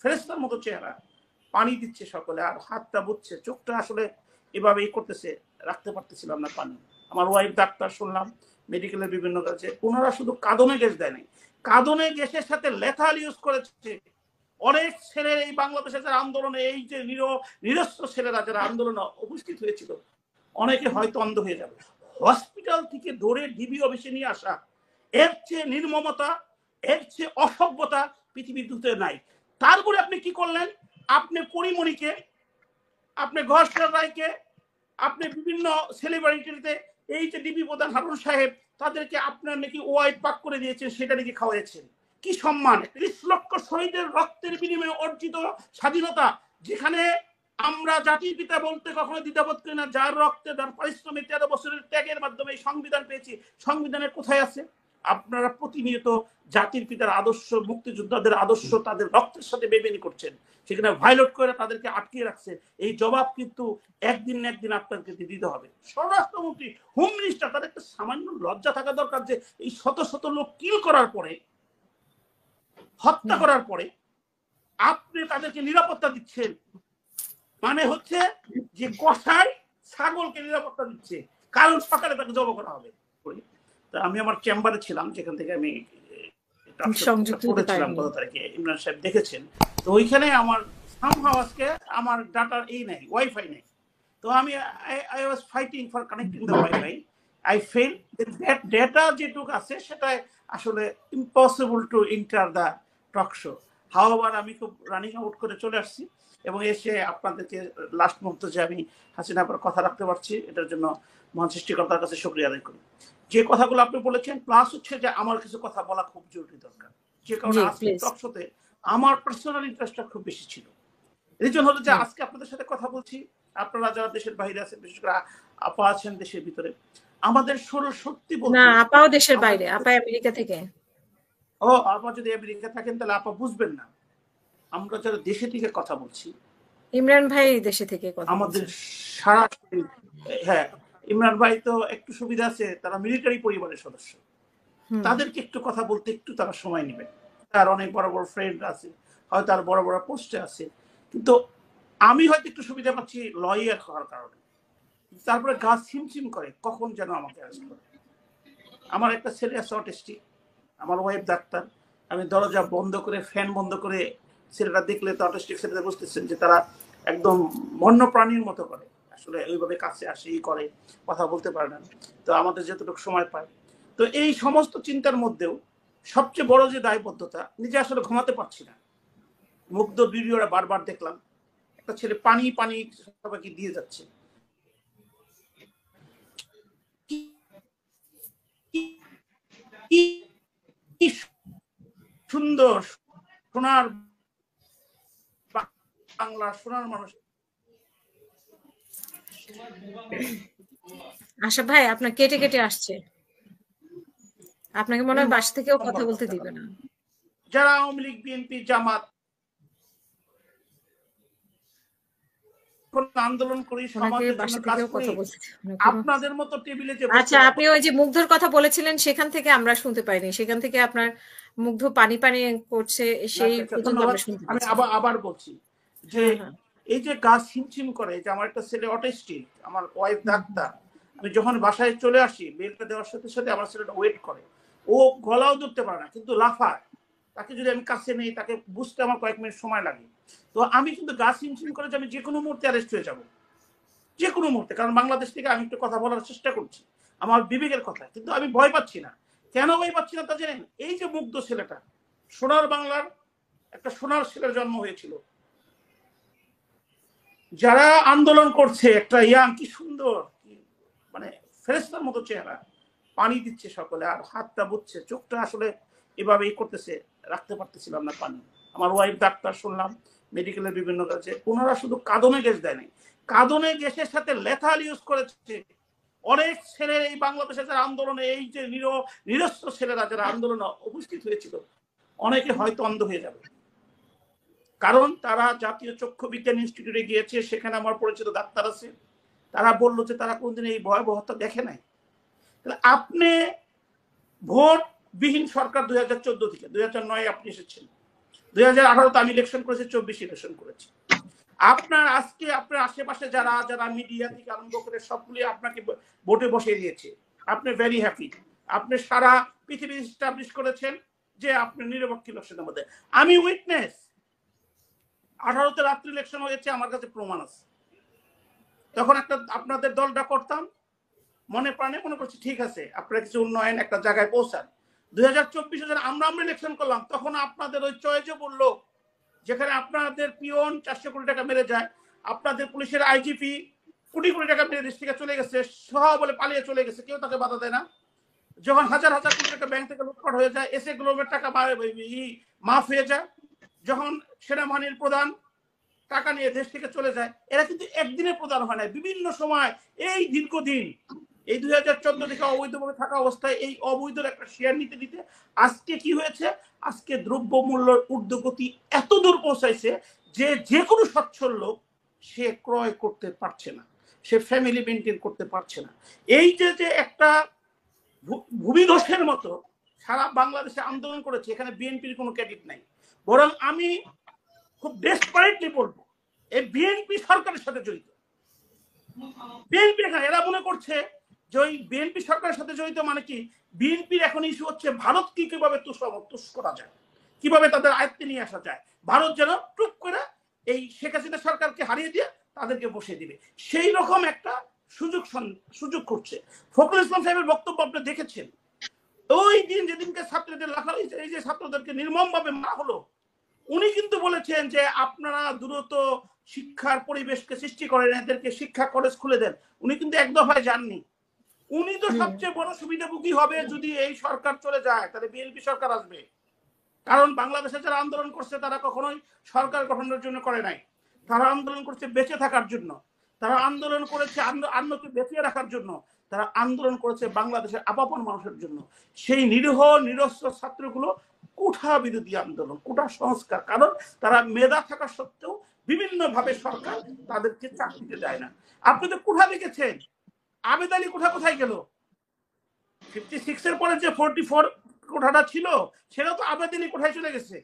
ফেরেশতার মতো চেহারা, পানি দিচ্ছে সকলে, আর হাতটা বুঝছে, চোখটা আসলে এভাবে করতেছে, রাখতে পারতেছিলাম না পানি। আমার ওয়াইফ ডাক্তার, শুনলাম মেডিকেলের বিভিন্ন কাছে, ওনারা শুধু কাঁদনে গ্যাস দেয় নাই, কাঁদনে গ্যাসের সাথে লেথাল ইউজ করেছে। অনেক ছেলের এই বাংলাদেশের যারা আন্দোলনে, এই যে নিরস্ত্র ছেলেরা যারা আন্দোলনে উপস্থিত হয়েছিল, অনেকে হয়তো অন্ধ হয়ে যাবে। হসপিটাল থেকে ধরে ডিবি অফিসে নিয়ে আসা, এর চেয়ে নির্মমতা, এর চেয়ে অসভ্যতা পৃথিবীর দুতে নাই। তারপরে আপনি কি করলেন? আপনি পরিমণিকে, আপনি ঘোষের রায়কে, আপনি বিভিন্ন সেলিব্রিটিতে, এই যে ডিবি প্রধান হারুন সাহেব, তাদেরকে আপনার নাকি ওয়াইফ পাক করে দিয়েছেন, সেটা নাকি খাওয়াইছেন। কি সম্মান! 30 লক্ষ শহীদের রক্তের বিনিময়ে অর্জিত স্বাধীনতা, যেখানে আমরা জাতির পিতা বলতে কখনো দ্বিধাবোধ করি না, যার রক্তে, যার পারিশ্রমিক 13 বছরের ত্যাগের মাধ্যমে এই সংবিধান পেয়েছি, সংবিধানের কোথায় আছে? আপনারা প্রতিনিয়ত জাতির পিতার আদর্শ, মুক্তিযোদ্ধাদের আদর্শ তাদের রক্তের সাথে বেবেনি করছেন, সেখানে ভায়োলেট করে তাদেরকে আটকিয়ে রাখছেন। এই জবাব কিন্তু একদিন না একদিন আপনাকে দিতে হবে। স্বরাষ্ট্রমন্ত্রী, হোম মিনিস্টার, তাদের একটা সামান্য লজ্জা থাকা দরকার যে এই শত শত লোক কিল করার পরে, হত্যা করার পরে আপনি তাদেরকে নিরাপত্তা দিচ্ছেন। মানে হচ্ছে যে কসাই ছাগলকে নিরাপত্তা দিচ্ছে, কারণ সকালে তাকে জব করা হবে। আমি আমার চেম্বারে ছিলাম, যেখান থেকে আমি করেছিলাম ১৫ তারিখে, ইমরান সাহেব দেখেছেন। তো ওইখানে আমার সামহাউ আজকে আমার ডাটা নেই, ওয়াইফাই নেই। তো আমি I was fighting for connecting the wifi. I fail that data যেটুকু আছে সেটা আসলে impossible to enter the talk show. হাওয়ার আমি খুব রানিং আউট করে চলে আসছি, এবং এসে আপনাদেরকে লাস্ট মুহূর্তে যে আমি হাসিনার পর কথা রাখতে পারছি, এটার জন্য মহান সৃষ্টিকর্তার কাছে শুকরিয়া আদায় করি। যে কথাগুলো আপনি বলেছেন, প্লাস হচ্ছে যে আমার কিছু কথা বলা খুব জরুরি দরকার, যে কারণে আজকে টক শোতে আমার পার্সোনাল ইন্টারেস্টটা খুব বেশি ছিল। রিজন হলো যে আজকে আপনাদের সাথে কথা বলছি, আপনারা যারা দেশের বাইরে আছেন, বিশেষ করে আপা আছেন দেশের ভিতরে, আমাদের সত্যি বলতে, না আপাও দেশের বাইরে, আপা আমেরিকা থেকে। ও, আপা যদি আমেরিকা থাকেন তাহলে আপা বুঝবেন না, আমরা যারা দেশে থেকে কথা বলছি, ইমরান ভাই দেশে থেকে কথা আমাদের সারা, হ্যাঁ ইমরান ভাই তো একটু সুবিধা আছে, তারা মিলিটারি পরিবারের সদস্য, তাদেরকে একটু কথা বলতে একটু তারা সময় নেবে। তার অনেক বড় বড় ফ্রেন্ড আছে, হয়তো তার বড় বড় পোস্টে আছে, কিন্তু আমি হয়তো একটু সুবিধা পাচ্ছি লয়ার হওয়ার কারণে। তারপরে গা ছিমছিম করে কখন যেন আমাকে অ্যারেস্ট করে। আমার একটা ছেলে আছে অটিস্টিক, আমার ওয়াইফ ডাক্তার, আমি দরজা বন্ধ করে, ফ্যান বন্ধ করে, ছেলেটা দেখলে তো অটিস্টিক ছেলেটা বুঝতেছেন যে তারা একদম বন্য প্রাণীর মতো করে, আসলে ওইভাবে কাছে আসে, করে, কথা বলতে পারে না। তো আমাদের যতটুকু সময় পায়, তো এই সমস্ত চিন্তার মধ্যেও সবচেয়ে বড় যে দায়বদ্ধতা, নিজে আসলে ঘুমাতে পারছি না। মুগ্ধ ভিডিওটা বারবার দেখলাম, একটা ছেলে পানি পানি সবাইকে দিয়ে যাচ্ছে, সুন্দর সোনার বাংলা, সোনার মানুষ। আশা ভাই আপনার কেটে কেটে আসছে, আপনাকে মনে হয় বাসা থেকেও কথা বলতে দিবে না। যারা আওয়ামী লীগ, বিএনপি, জামাত আন্দোলন করি, সমাজের জন্য কাজ করি, আপনাদের মতো টেবিলে যে, আচ্ছা আপনি ওই যে মুগ্ধর কথা বলেছিলেন সেখান থেকে আমরা শুনতে পাইনি, সেখান থেকে আপনার মুগ্ধ পানি পানি করছে সেই পর্যন্ত আমরা শুনতে পাচ্ছি। আমি আবার বলছি যে এই যে গা ছিমছিম করে, যে আমার একটা ছেলে অটিস্টিক, আমার ওয়াইফ ডাক্তার, আমি যখন বাসায় চলে আসি বেলটা দেওয়ার সাথে সাথে আমার ছেলেটা ওয়েট করে, ও গলাও ধরতে পারে না কিন্তু লাফায়, তাকে যদি আমি কাছে নেই তাকে বুঝতে আমার কয়েক মিনিট সময় লাগে। তো আমি কিন্তু গা ছিমছিম করে যে আমি যে কোনো মুহূর্তে অ্যারেস্ট হয়ে যাব, যে কোনো মুহূর্তে, কারণ বাংলাদেশ থেকে আমি একটু কথা বলার চেষ্টা করছি আমার বিবেকের কথা, কিন্তু আমি ভয় পাচ্ছি না। কেন ভয় পাচ্ছি না তা জানেন? এই যে মুগ্ধ ছেলেটা, সোনার বাংলার একটা সোনার ছেলের জন্ম হয়েছিল, যারা আন্দোলন করছে, একটা ইয়াং, কি সুন্দর, মানে ফেরেশতার মতো চেহারা, পানি দিচ্ছে সকলে, আর হাতটা বুঝছে, চোখটা আসলে এভাবে করতেছে, রাখতে পারতেছিলাম না পানি। আমার ওয়াইফ ডাক্তার, শুনলাম মেডিকেলের বিভিন্ন কাছে, ওনারা শুধু কাঁদনে গ্যাস দেয় নাই, কাঁদনে গ্যাসের সাথে লেথাল ইউজ করেছে। অনেক ছেলের এই বাংলাদেশের যারা আন্দোলনে, এই যে নিরস্ত্র ছেলেরা যারা আন্দোলনে উপস্থিত হয়েছিল, অনেকে হয়তো অন্ধ হয়ে যাবে, কারণ তারা জাতীয় চক্ষু বিজ্ঞান ইনস্টিটিউটে গিয়েছে, সেখানে আমার পরিচিত ডাক্তার আছে, তারা বললো যে তারা কোনদিন এই ভয়াবহতা দেখে নাই। আপনি ভোট বিহীন সরকার 2014 থেকে 2009 আপনি এসেছেন, 2018-তে আমি ইলেকশন করেছি, 24 ইলেকশন করেছি। আপনার আজকে আপনার আশেপাশে যারা যারা মিডিয়া থেকে আরম্ভ করে সবগুলি আপনাকে ভোটে বসিয়ে দিয়েছে, আপনি ভেরি হ্যাপি। আপনি সারা পৃথিবী এস্টাবলিশ করেছেন যে আপনি নিরপেক্ষ ইলেকশনের মধ্যে। আমি উইটনেস, 18-তে রাত্রি ইলেকশন হয়েছে, আমার কাছে প্রমাণ আছে। তখন একটা আপনাদের দলটা করতাম, মনে প্রাণে মনে করছি ঠিক আছে আপনারা কিছু উন্নয়ন একটা জায়গায় পৌঁছান। 2024-এ যখন আমরা ইলেকশন করলাম, তখন আপনাদের ওই চয়েজে বললো, যেখানে আপনাদের পিওন 400 কোটি টাকা মেরে যায়, আপনাদের পুলিশের আইজিপি কোটি কোটি টাকা মেরে দেশ থেকে চলে গেছে, সহ বলে পালিয়ে চলে গেছে, কেউ তাকে বাধা দেয় না। যখন হাজার হাজার কোটি টাকা ব্যাংক থেকে লুটপাট হয়ে যায়, এসে গ্লোবের টাকা মাফ হয়ে যায়, যখন সেনাবাহিনীর প্রধান টাকা নিয়ে দেশ থেকে চলে যায়, এরা কিন্তু একদিনে প্রধান হয় না, বিভিন্ন সময় এই দীর্ঘদিন, এই 2014 থেকে অবৈধভাবে থাকা অবস্থায় এই অবৈধ একটা শেয়ার নিতে নিতে আজকে কি হয়েছে, আজকে দ্রব্য মূল্যের ঊর্ধ্বগতি এত দূর পৌঁছাইছে যে যে কোনো সচ্ছল লোক সে ক্রয় করতে পারছে না, সে ফ্যামিলি মেনটেন করতে পারছে না। এই যে একটা ভূমিধসের মতো সারা বাংলাদেশে আন্দোলন করেছে, এখানে বিএনপির কোনো ক্রেডিট নাই। বরং আমি খুব ডেসপারেটলি বলবো, এই বিএনপি সরকারের সাথে জড়িত। বিএনপি এখানে এরা মনে করছে যে ওই বিএনপি সরকারের সাথে জড়িত মানে কি, বিএনপির এখন ইস্যু হচ্ছে ভারতকে কিভাবে তুষ করা যায়, কিভাবে তাদের আয়ত্তে নিয়ে আসা যায়, ভারত যেন টুক করে এই শেখ হাসিনা সরকারকে হারিয়ে দিয়ে তাদেরকে বসিয়ে দিবে, সেই রকম একটা সুযোগ করছে। ফখরুল ইসলাম সাহেবের বক্তব্য আপনি দেখেছেন, ওই দিন যেদিনকে ছাত্রদের লেখা হয়েছে, এই যে ছাত্রদেরকে নির্মমভাবে মারা হলো, উনি কিন্তু বলেছেন যে আপনারা দ্রুত শিক্ষার পরিবেশকে সৃষ্টি করেন, এদেরকে শিক্ষা কলেজ খুলে দেন। উনি কিন্তু এক দফায় যাননি। উনি তো সবচেয়ে বড় সুবিধাভোগী হবে যদি এই সরকার চলে যায়, তাহলে বিএনপি সরকার আসবে। কারণ বাংলাদেশে যারা আন্দোলন করছে তারা কখনোই সরকার গঠনের জন্য করে নাই, তারা আন্দোলন করছে বেঁচে থাকার জন্য, তারা আন্দোলন করেছে অন্যকে বেঁচিয়ে রাখার জন্য, তারা আন্দোলন করেছে বাংলাদেশের আপামর মানুষের জন্য। সেই নিরীহ নিরস্ত্র ছাত্রগুলো কোঠা বিরোধী আন্দোলন, কোঠা সংস্কার, কারণ তারা মেধা থাকা সত্ত্বেও বিভিন্ন ভাবে সরকার তাদেরকে চাকরিতে দেয় না। আপনি তো কোঠা দেখেছেন, আবেদ আলী কোঠা কোথায় গেল? 56-এর পরে যে 44 কোঠাটা ছিল সেটা তো আবেদ আলী কোঠায় চলে গেছে,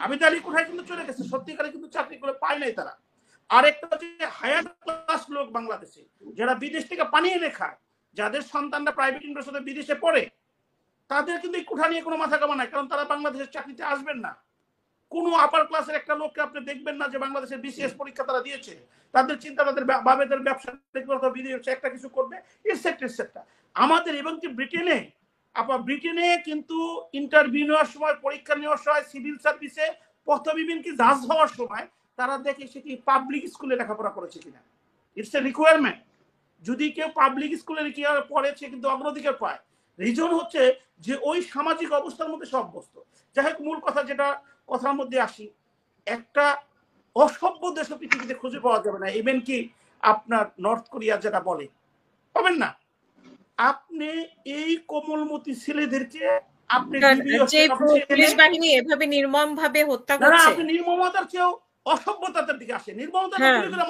আবেদ আলী কোঠায় কিন্তু চলে গেছে, সত্যিকারে কিন্তু চাকরি করে পায় নাই তারা। আরেকটা হচ্ছে হায়ার ক্লাস লোক বাংলাদেশে যারা বিদেশ থেকে পানি এনে খায়, যাদের সন্তানরা প্রাইভেট ইউনিভার্সিটিতে বিদেশে পড়ে, তাদের কিন্তু এই কোঠা নিয়ে কোনো মাথা কামা নাই, কারণ তারা বাংলাদেশের চাকরিতে আসবেন না। কোনো আপার ক্লাসের একটা লোককে আপনি দেখবেন না যে বাংলাদেশের বিসিএস পরীক্ষা তারা দিয়েছে, তাদের চিন্তা তাদের বাবেদের ব্যবসা একটা কিছু করবে, এটসেট্রা। আমাদের এবং কি ব্রিটেনে কিন্তু ইন্টারভিউ নেওয়ার সময়, পরীক্ষা নেওয়ার সময়, সিভিল সার্ভিসে প্রথম ইভেন কি জাজ হওয়ার সময় তারা দেখে সে কি পাবলিক স্কুলে লেখাপড়া করেছে কিনা। It's a requirement. যদি কেউ পাবলিক স্কুলে পড়েছে কিন্তু অগ্রাধিকার পায়, রিজন হচ্ছে যে ওই সামাজিক অবস্থার মধ্যে সব বস্তু। যাই হোক, মূল কথা যেটা কথার মধ্যে আসি, একটা অসভ্য দেশ পৃথিবীতে খুঁজে পাওয়া যাবে না, ইভেন কি আপনার নর্থ কোরিয়া যেটা বলে পাবেন না। আপনি এই কোমলমতি ছেলেদেরকে আপনি পুলিশ বাহিনী এভাবে নির্মম ভাবে হত্যা করছে, আপনি নির্মমতার চেয়েও অসভ্যতার দিকে আসে। নির্মমতা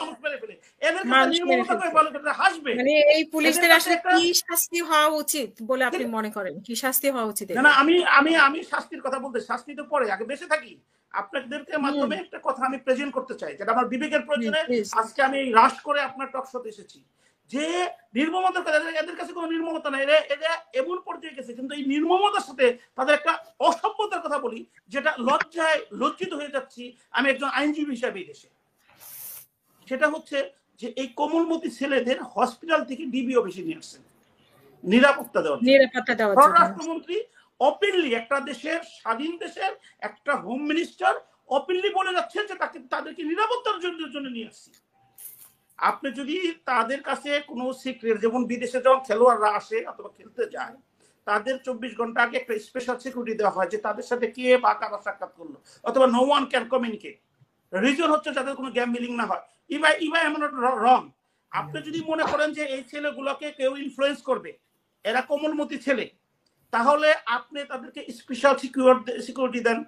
মানুষ মেরে ফেলে, এদের কাছে নির্মমতা হাসবে। মানে এই পুলিশদের আসলে কি শাস্তি হওয়া উচিত বলে আপনি মনে করেন? কি শাস্তি হওয়া উচিত? না, আমি শাস্তির কথা বলতে, শাস্তি তো পরে, আগে বেঁচে থাকি। আপনাদেরকে মাধ্যমে একটা কথা আমি প্রেজেন্ট করতে চাই, যেটা আমার বিবেকের প্রয়োজনে আজকে আমি রাশ করে আপনার টক শোতে এসেছি, যে নির্মমতার কথা, এদের কাছে কোনো নির্মমতা নাই, এরা এমন পর্যায়ে গেছে, কিন্তু এই নির্মমতার সাথে তাদের একটা অসভ্যতার কথা বলি, যেটা লজ্জায় লজ্জিত হয়ে যাচ্ছি আমি একজন আইনজীবী হিসাবে এই দেশে। সেটা হচ্ছে যে এই কোমলমতি ছেলেদের হসপিটাল থেকে ডিবি অফিসে নিয়ে আসছেন নিরাপত্তা দেওয়ার। পররাষ্ট্রমন্ত্রী ওপেনলি, একটা দেশের স্বাধীন দেশের একটা হোম মিনিস্টার ওপেনলি বলে যাচ্ছে যে তাদেরকে নিরাপত্তার জন্য নিয়ে আসছি। আপনি যদি তাদের কাছে কোনো সিক্রেট, যেমন বিদেশে যখন খেলোয়াড়রা আসে অথবা খেলতে যায়, তাদের 24 ঘন্টা আগে একটা স্পেশাল সিকিউরিটি দেওয়া হয় যে তাদের সাথে কে বা কারা সাক্ষাৎ করলো, অথবা no one can communicate. Reason হচ্ছে যাদের কোনো গ্যাম্বলিং না হয়। ইভা এমন রং। আপনি যদি মনে করেন যে এই ছেলেগুলোকে কেউ ইনফ্লুয়েন্স করবে, এরা কোমলমতি ছেলে, তাহলে আপনি তাদেরকে স্পেশাল সিকিউরিটি দেন।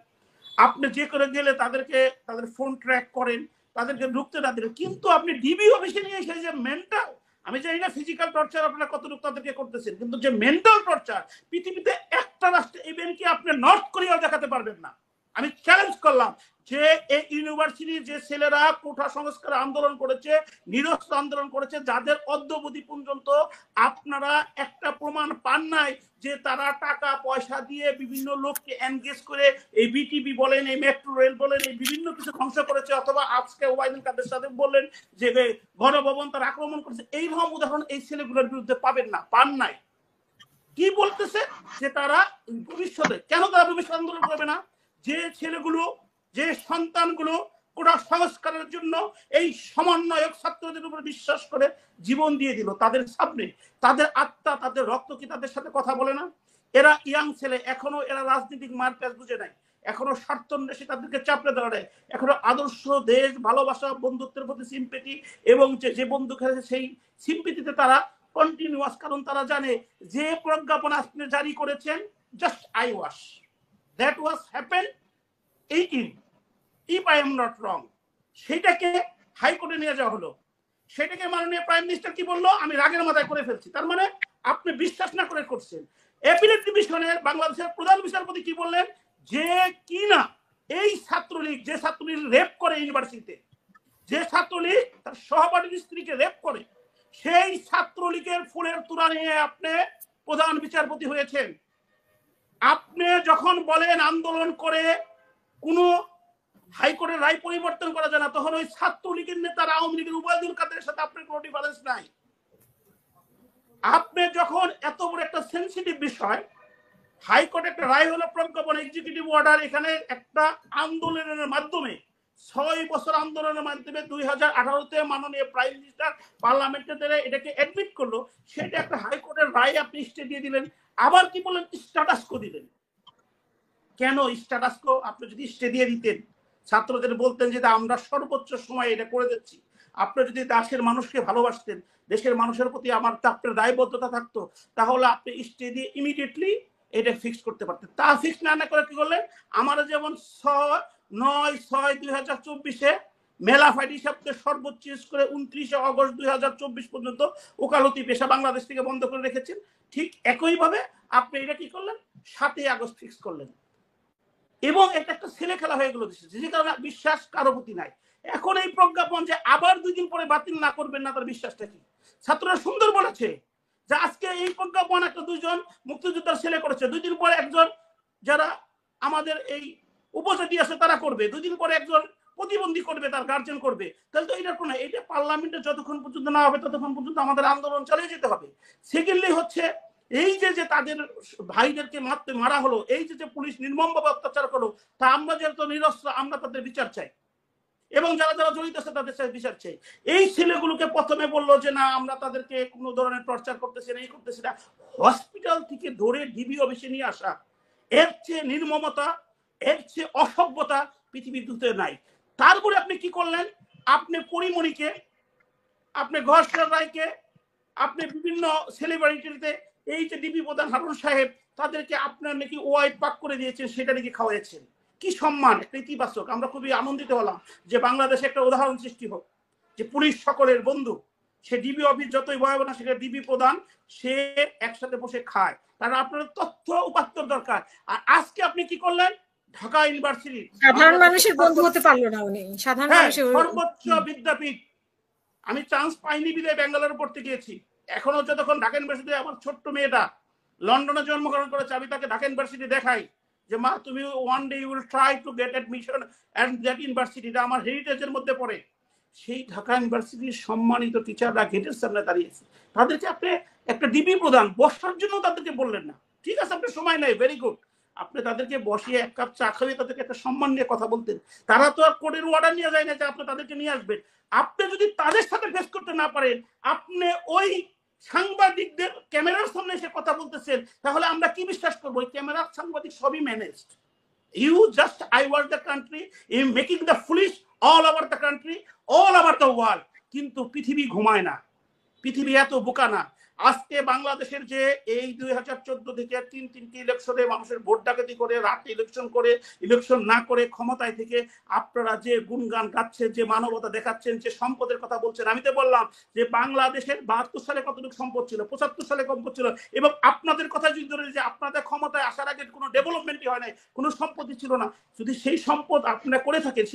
আপনি যে করে গেলে তাদের ফোন ট্র্যাক করেন, তাদেরকে ঢুকতে না দিলেন। কিন্তু আপনি ডিবি অফিসে নিয়ে এসে যে মেন্টাল, আমি জানি না ফিজিক্যাল টর্চার আপনারা কতটুকু তাদেরকে করতেছেন, কিন্তু যে মেন্টাল টর্চার পৃথিবীতে একটা রাষ্ট্রে ইভেন কি আপনি নর্থ কোরিয়াও দেখাতে পারবেন না। আমি চ্যালেঞ্জ করলাম যে এই ইউনিভার্সিটির যে ছেলেরা কোঠা সংস্কার আন্দোলন করেছে, নিরস্ত্র আন্দোলন করেছে, যাদের অদ্যবধি পর্যন্ত আপনারা একটা প্রমাণ পান নাই যে তারা টাকা পয়সা দিয়ে বিভিন্ন লোককে এনগেজ করে এই বিটিবি বলেন, এই মেট্রো রেল বলেন, এই বিভিন্ন কিছু ধ্বংস করেছে, অথবা আজকে ওবায়দুল কাদের সাথে বললেন যে গণভবন তারা আক্রমণ করেছে, এইরকম উদাহরণ এই ছেলেগুলোর বিরুদ্ধে পাবেন না, পান নাই। কি বলতেছে যে তারা ভবিষ্যতে, কেন তারা ভবিষ্যৎ আন্দোলন করবে না? যে ছেলেগুলো, যে সন্তানগুলো কোটা সংস্কারের জন্য এই সমন্বয়ক ছাত্রদের উপর বিশ্বাস করে জীবন দিয়ে দিল, তাদের সামনে তাদের আত্মা, তাদের রক্ত কি তাদের সাথে কথা বলে না? এরা ইয়াং ছেলে, এখনো এরা রাজনৈতিক মারপ্যাচ বুঝে নাই, এখনো স্বার্থন্বেষী তাদেরকে চাপড়ে দেওয়া নেই, এখনো আদর্শ, দেশ, ভালোবাসা, বন্ধুত্বের প্রতি সিম্পেথি, এবং যে বন্ধু খেলেছে সেই সিম্পেথিতে তারা কন্টিনিউয়াস। কারণ তারা জানে যে প্রজ্ঞাপন আপনি জারি করেছেন, just I wash, that was happen 18, if I am not wrong, সেটাকে হাইকোর্টে নিয়ে যাওয়া হলো। সেটাকে মাননীয় প্রাইম মিনিস্টার কি বললো? আমি রাগের মাথায় করে ফেলছি। তার মানে আপনি বিশ্বাস না করে করছেন। অ্যাপিলেট ডিভিশনের বাংলাদেশের প্রধান বিচারপতি কি বললেন? যে কিনা এই ছাত্রলীগ, যে ছাত্রলীগ রেপ করে ইউনিভার্সিটিতে, যে ছাত্রলীগ তার সহপাঠীর স্ত্রীকে রেপ করে, সেই ছাত্রলীগের ফুলের তোড়া নিয়ে আপনি প্রধান বিচারপতি হয়েছেন। আপনি যখন বলেন আন্দোলন করে কোনো হাইকোর্টের রায় পরিবর্তন করা যায় না, তখন ওই ছাত্রলীগের নেতার আওয়ামী লীগের ওবায়দুল কাদের সাথে আপনার কোনো ডিফারেন্স নাই। আপনি যখন এত বড় একটা সেন্সিটিভ বিষয়, হাইকোর্ট একটা রায় হলো প্রজ্ঞাপন, এক্সিকিউটিভ অর্ডার, এখানে একটা আন্দোলনের মাধ্যমে 6 বছর আন্দোলনের মাধ্যমে 2018-তে মাননীয় প্রাইম মিনিস্টার পার্লামেন্টে এটাকে অ্যাডমিট করলো, সেটা একটা হাইকোর্টের রায় আপনি স্টে দিয়ে দিলেন। আবার কি বলেন? স্ট্যাটাস কো দিলেন। কেন স্ট্যাটাস কো? আপনি যদি স্টে দিয়ে দিতেন, ছাত্রদের বলতেন যে আমরা সর্বোচ্চ সময় এটা করে দিচ্ছি, আপনি যদি দেশের মানুষকে ভালোবাসতেন, দেশের মানুষের প্রতি আমার আপনার দায়বদ্ধতা থাকতো, তাহলে আপনি স্টে দিয়ে ইমিডিয়েটলি এটা ফিক্স করতে পারতেন। তা ফিক্স না করে কি করলেন? আমরা যেমন 9/6/2024 মেলা ফাইট হিসাবে সর্বোচ্চ করে 29 আগস্ট 2024 পর্যন্ত ওকালতি পেশা বাংলাদেশ থেকে বন্ধ করে রেখেছেন, ঠিক একইভাবে আপনি এটা কি করলেন? 7 আগস্ট ফিক্স করলেন, এবং এটা একটা ছেলে খেলা হয়ে গেল, যে কারণে বিশ্বাস কারো প্রতি নাই। এখন এই প্রজ্ঞাপন যে আবার 2 দিন পরে বাতিল না করবেন না, তার বিশ্বাসটা কি? ছাত্ররা সুন্দর বলেছে যে আজকে এই প্রজ্ঞাপন একটা 2জন মুক্তিযোদ্ধার ছেলে করেছে, 2 দিন পরে একজন যারা আমাদের এই উপজাতি আছে তারা করবে, 2 দিন পরে একজন প্রতিবন্ধী করবে, তার গার্জেন করবে। তাহলে তো এটার কোনো, এটা পার্লামেন্টে যতক্ষণ পর্যন্ত না হবে ততক্ষণ পর্যন্ত আমাদের আন্দোলন চালিয়ে যেতে হবে। সেকেন্ডলি হচ্ছে এই যে তাদের ভাইদেরকে মারা হলো, এই যে পুলিশ নির্মমভাবে অত্যাচার করলো, তা আমরা যেহেতু নিরস্ত্র, আমরা তাদের বিচার চাই, এবং যারা যারা জড়িত আছে তাদের সাথে বিচার চাই। এই ছেলেগুলোকে প্রথমে বললো যে না আমরা তাদেরকে কোনো ধরনের টর্চার করতেছি না, এই করতেছি না, হসপিটাল থেকে ধরে ডিবি অফিসে নিয়ে আসা, এর চেয়ে নির্মমতা, এর চেয়ে অসভ্যতা পৃথিবীর দুতে নাই। তারপরে আপনি কি করলেন? আপনি পরিমণিকে, আপনি ঘোষরা রায়কে, আপনি বিভিন্ন সেলিব্রিটিতে এই যে ডিবি প্রধান হারুন সাহেব, তাদেরকে আপনার নাকি ওয়াইট পাক করে দিয়েছেন, সেটা নাকি খাওয়াইছেন। কি সম্মান, একটা ইতিবাচক। আমরা খুবই আনন্দিত হলাম যে বাংলাদেশে একটা উদাহরণ সৃষ্টি হোক যে পুলিশ সকলের বন্ধু, সে ডিবি অফিস যতই ভয়াবহ না, সেটা ডিবি প্রধান, সে একসাথে বসে খায়। তারা আপনার তথ্য উপাত্তর দরকার। আর আজকে আপনি কি করলেন? ঢাকা ইউনিভার্সিটি সাধারণ মানুষের বন্ধু হতে পারলো না উনি, সাধারণ মানুষের সর্বোচ্চ বিদ্যাপীঠ, আমি চান্স পাইনি বিদায় ব্যাঙ্গালোরে পড়তে গিয়েছি। এখনো যতক্ষণ ঢাকা ইউনিভার্সিটি, আমার ছোট্ট মেয়েটা লন্ডনে জন্মগ্রহণ করেছে, আমি তাকে ঢাকা ইউনিভার্সিটি দেখাই যে মা তুমি one day you will try to get admission and that ইউনিভার্সিটিটা আমার হেরিটেজের মধ্যে পড়ে। সেই ঢাকা ইউনিভার্সিটির সম্মানিত টিচাররা গেটের সামনে দাঁড়িয়েছে, তাদেরকে আপনি একটা ডিবি প্রদান বসার জন্য তাদেরকে বললেন না। ঠিক আছে, আপনার সময় নাই, ভেরি গুড, আপনি তাদেরকে বসিয়ে 1 কাপ চা খাইয়ে তাদেরকে একটা সম্মান নিয়ে কথা বলতেন। তারা তো আর কোর্টের অর্ডার নিয়ে যায় না যে আপনি তাদেরকে নিয়ে আসবেন। আপনি যদি তাদের সাথে ফেস করতে না পারেন, আপনি ওই সাংবাদিকদের ক্যামেরার সামনে এসে কথা বলতেছেন, তাহলে আমরা কি বিশ্বাস করবো? ওই ক্যামেরার সাংবাদিক সবই managed. You just I was the country, you making the foolish all over the country, all over the world. কিন্তু পৃথিবী ঘুমায় না, পৃথিবী এত বোকা না। আজকে বাংলাদেশের যে এই 2014 থেকে তিনটি ইলেকশনে মানুষের ভোট ডাকাতি করে, রাত ইলেকশন করে, ইলেকশন না করে ক্ষমতায় থেকে আপনারা যে গুণগান গাচ্ছেন, যে মানবতা দেখাচ্ছেন, যে সম্পদের কথা বলছেন, আমি তো বললাম যে বাংলাদেশের 72 সালে কতটুকু সম্পদ ছিল, 75 সালে সম্পদ ছিল, এবং আপনাদের কথা যদি ধরে যে আপনাদের ক্ষমতায় আসার আগে কোনো ডেভেলপমেন্টই হয় নাই, কোনো সম্পত্তি ছিল না, যদি সেই সম্পদ আপনারা করে থাকেন